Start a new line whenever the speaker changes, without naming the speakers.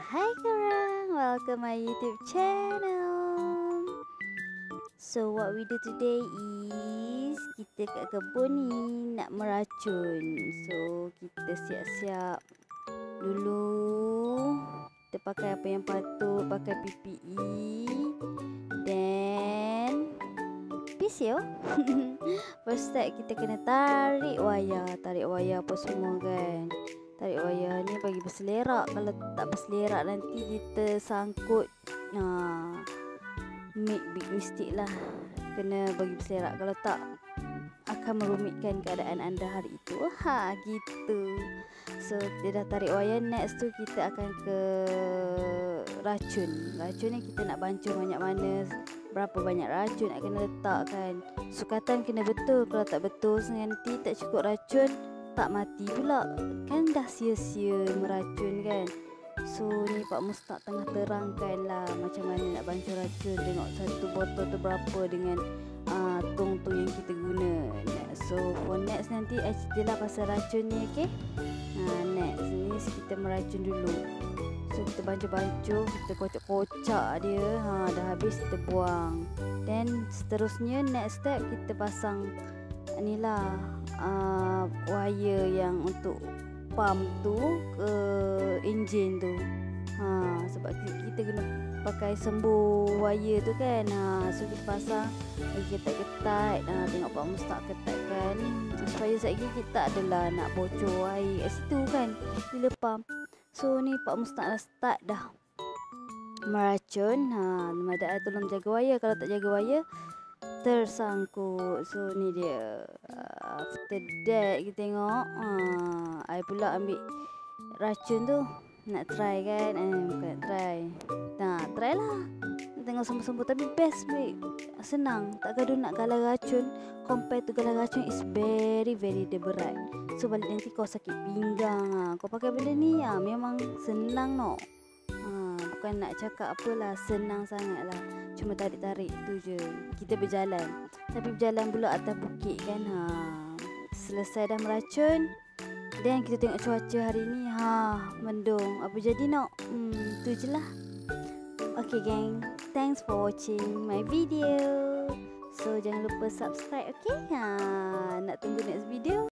Hai korang, welcome my YouTube channel. So what we do today is kita kat kebun ni nak meracun. So kita siap-siap dulu. Kita pakai apa yang patut, pakai PPE dan pisau. First step kita kena tarik wayar apa semua kan. Tarik wayar ni bagi berselerak. Kalau tak berselerak nanti kita sangkut. Make big mistake lah. Kena bagi berselerak. Kalau tak akan merumitkan keadaan anda hari itu. Gitu. So kita dah tarik wayar. Next tu kita akan ke racun. Racun ni kita nak bancur banyak mana, berapa banyak racun nak kena letak kan. Sukatan kena betul. Kalau tak betul nanti tak cukup racun, tak mati pula. Kan dah sia-sia meracun kan. So ni Pak Mustaq tengah terangkan lah macam mana nak bancur racun. Tengok satu botol tu berapa dengan tong tu yang kita guna. So for next nanti I cerita lah pasal racun ni, okay. Next ni kita meracun dulu. So kita bancur-bancur, kita kocak-kocak dia. Dah habis kita buang. Then seterusnya next step kita pasang inilah wire yang untuk pump tu ke enjin tu. Sebab kita kena pakai sembuh wire tu kan. So kita pasang ketat-ketat. Tengok Pak Mustaq ketatkan supaya sekejap lagi kita adalah nak bocor air kat situ kan bila pump. So ni Pak Mustaq dah start dah meracun. Madai tolong jaga wayar. Kalau tak jaga wayar tersangkut. So ni dia. After that kita tengok I pula ambil racun tu. Nak try kan. Bukan nak try. Try lah. Tengok sembuh-sembuh. Tapi best babe. Senang. Tak gaduh nak galah racun. Compare to galah racun is very berat. So balik nanti kau sakit pinggang. Kau pakai benda ni memang senang no. Bukan nak cakap apalah, senang sangat lah. Cuma tarik-tarik tu je. Kita berjalan. Tapi berjalan pula atas bukit kan. Selesai dah meracun. Dan kita tengok cuaca hari ni. Mendung. Apa jadi nak? Tu je lah. Okay gang. Thanks for watching my video. So jangan lupa subscribe, okay? Nak tunggu next video.